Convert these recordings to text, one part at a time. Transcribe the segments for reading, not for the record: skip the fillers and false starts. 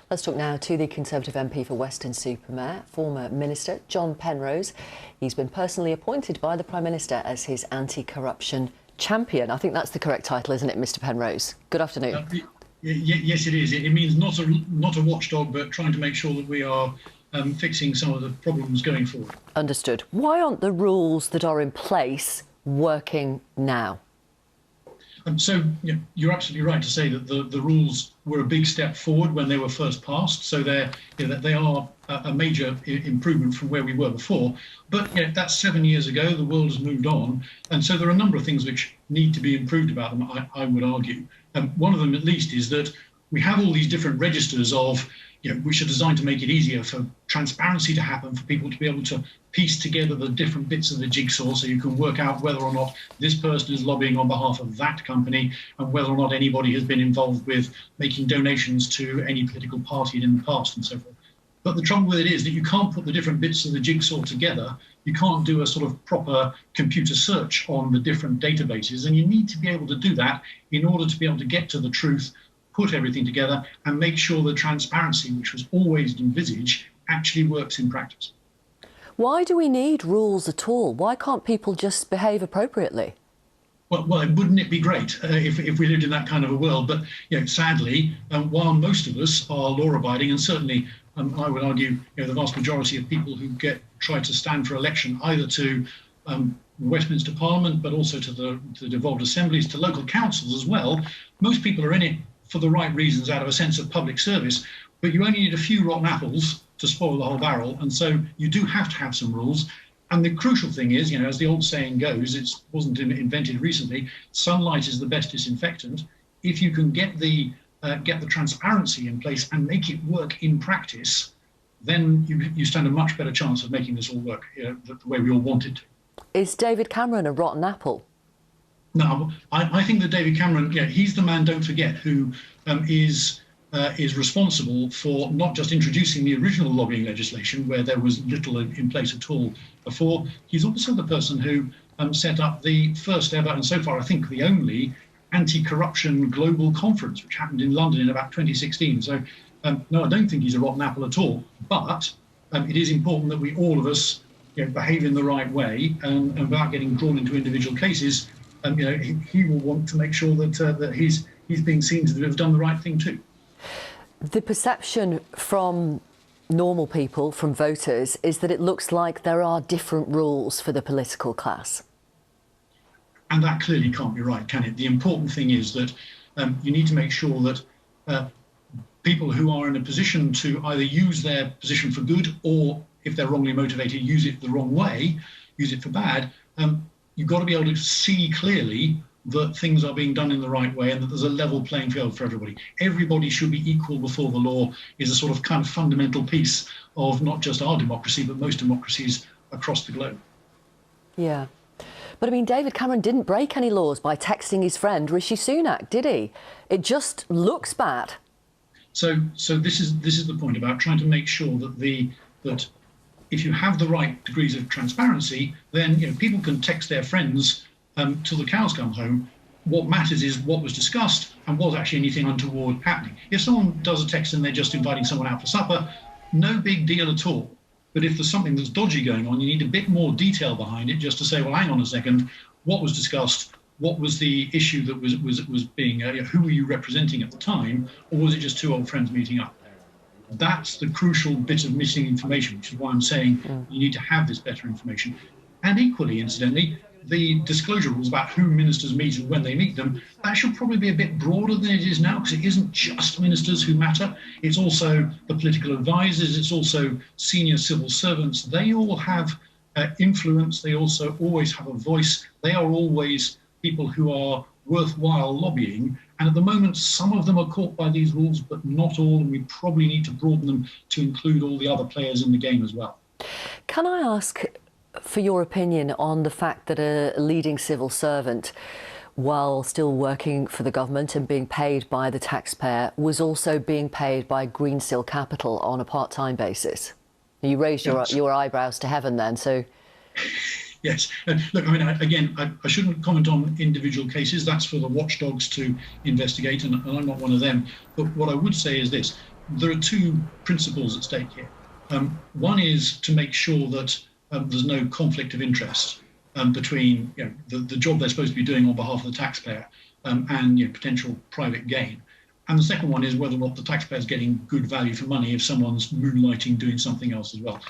Let's talk now to the Conservative MP for Weston-super-Mare, former Minister John Penrose. He's been personally appointed by the Prime Minister as his anti-corruption champion. I think that's the correct title, isn't it, Mr Penrose? Good afternoon. Yes, it is. It means not a watchdog, but trying to make sure that we are fixing some of the problems going forward. Understood. Why aren't the rules that are in place working now? So you're absolutely right to say that the rules were a big step forward when they were first passed. So they are a major improvement from where we were before. But that's 7 years ago. The world has moved on, and so there are a number of things which need to be improved about them, I would argue. One of them, at least, is that we have all these different registers of, which are designed to make it easier for transparency to happen, for people to be able to piece together the different bits of the jigsaw so you can work out whether or not this person is lobbying on behalf of that company and whether or not anybody has been involved with making donations to any political party in the past and so forth. But the trouble with it is that you can't put the different bits of the jigsaw together. You can't do a sort of proper computer search on the different databases, and you need to be able to do that in order to be able to get to the truth, put everything together and make sure the transparency, which was always envisaged, actually works in practice. Why do we need rules at all? Why can't people just behave appropriately? Well, wouldn't it be great if we lived in that kind of a world? But sadly, while most of us are law-abiding, and certainly I would argue the vast majority of people who try to stand for election, either to Westminster Parliament, but also to the devolved assemblies, to local councils as well, most people are in it for the right reasons, out of a sense of public service. But you only need a few rotten apples to spoil the whole barrel, and so you do have to have some rules. And the crucial thing is, as the old saying goes, it wasn't invented recently, sunlight is the best disinfectant. If you can get the transparency in place and make it work in practice, then you stand a much better chance of making this all work the way we all want it to. Is David Cameron a rotten apple? No, I think that David Cameron, he's the man, don't forget, who is responsible for not just introducing the original lobbying legislation, where there was little in place at all before. He's also the person who set up the first ever, and so far I think the only, anti-corruption global conference, which happened in London in about 2016. So no, I don't think he's a rotten apple at all. But it is important that we, all of us, behave in the right way, and without getting drawn into individual cases. He will want to make sure that he's being seen to have done the right thing too. The perception from normal people, from voters, is that it looks like there are different rules for the political class. And that clearly can't be right, can it? The important thing is that you need to make sure that people who are in a position to either use their position for good, or if they're wrongly motivated, use it the wrong way, use it for bad, you've got to be able to see clearly that things are being done in the right way and that there's a level playing field for everybody. Everybody should be equal before the law is a sort of kind of fundamental piece of not just our democracy, but most democracies across the globe. Yeah. But I mean, David Cameron didn't break any laws by texting his friend Rishi Sunak, did he? It just looks bad. So this is the point about trying to make sure that if you have the right degrees of transparency, then people can text their friends till the cows come home. What matters is what was discussed and was actually anything untoward happening. If someone does a text and they're just inviting someone out for supper, no big deal at all. But if there's something that's dodgy going on, you need a bit more detail behind it, just to say, well, hang on a second, what was discussed? What was the issue that was being, who were you representing at the time? Or was it just two old friends meeting up? That's the crucial bit of missing information, which is why I'm saying you need to have this better information. And equally, incidentally, the disclosure rules about who ministers meet and when they meet them, that should probably be a bit broader than it is now, because it isn't just ministers who matter. It's also the political advisors. It's also senior civil servants. They all have influence. They also always have a voice. They are always people who are worthwhile lobbying. And at the moment, some of them are caught by these rules, but not all. And we probably need to broaden them to include all the other players in the game as well. Can I ask for your opinion on the fact that a leading civil servant, while still working for the government and being paid by the taxpayer, was also being paid by Greensill Capital on a part-time basis? You raised your eyebrows to heaven then, so... Yes. Look, I mean, I shouldn't comment on individual cases. That's for the watchdogs to investigate, and I'm not one of them. But what I would say is this. there are two principles at stake here. One is to make sure that there's no conflict of interest between the job they're supposed to be doing on behalf of the taxpayer and potential private gain. And the second one is whether or not the taxpayer is getting good value for money if someone's moonlighting doing something else as well.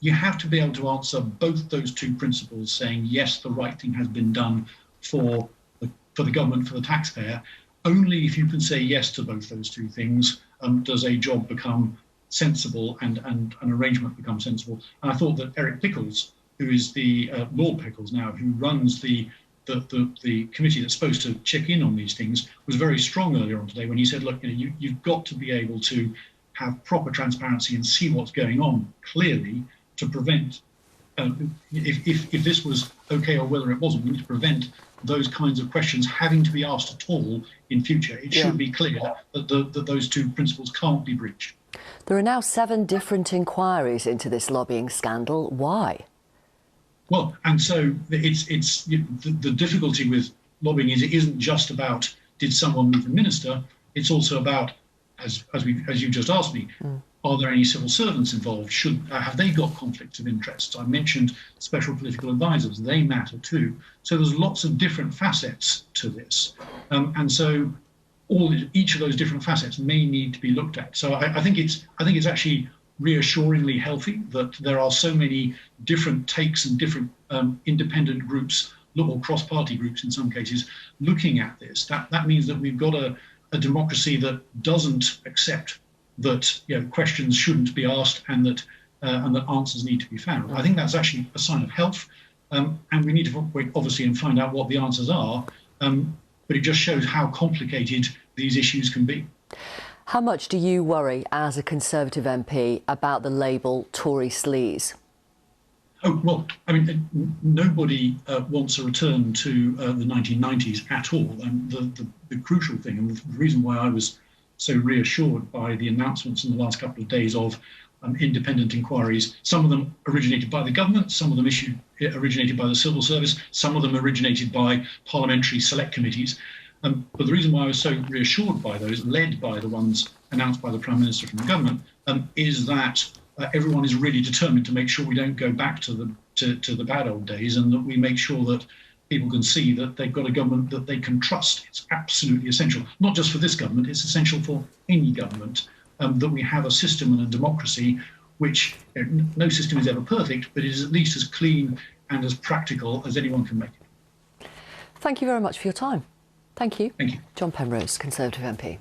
You have to be able to answer both those two principles, saying yes, the right thing has been done for the government, for the taxpayer. Only if you can say yes to both those two things does a job become sensible and an arrangement become sensible. And I thought that Eric Pickles, who is the Lord Pickles now, who runs the committee that's supposed to check in on these things, was very strong earlier on today when he said, look, you've got to be able to have proper transparency and see what's going on clearly to prevent, if this was okay or whether it wasn't, we need to prevent those kinds of questions having to be asked at all in future. It should be clear that those two principles can't be breached. There are now 7 different inquiries into this lobbying scandal. Why? Well, and so it's the difficulty with lobbying is it isn't just about did someone meet a minister. It's also about, as you just asked me, are there any civil servants involved? Have they got conflicts of interest? I mentioned special political advisors; they matter too. So there's lots of different facets to this, and so each of those different facets may need to be looked at. So I think it's actually reassuringly healthy that there are so many different takes and different independent groups, or cross-party groups in some cases, looking at this. That means that we've got a democracy that doesn't accept that questions shouldn't be asked and that answers need to be found. I think that's actually a sign of health, and we need to wait, obviously, and find out what the answers are. But it just shows how complicated these issues can be. How much do you worry as a Conservative MP about the label TorySleaze? Oh, well, I mean, nobody wants a return to the 1990s at all. And the crucial thing, and the reason why I was so reassured by the announcements in the last couple of days of independent inquiries, some of them originated by the government, some of them originated by the civil service, some of them originated by parliamentary select committees. But the reason why I was so reassured by those, led by the ones announced by the Prime Minister from the government, is that everyone is really determined to make sure we don't go back to the bad old days, and that we make sure that people can see that they've got a government that they can trust. It's absolutely essential, not just for this government, it's essential for any government, that we have a system and a democracy which no system is ever perfect, but is at least as clean and as practical as anyone can make it. Thank you very much for your time. Thank you. Thank you. John Penrose, Conservative MP.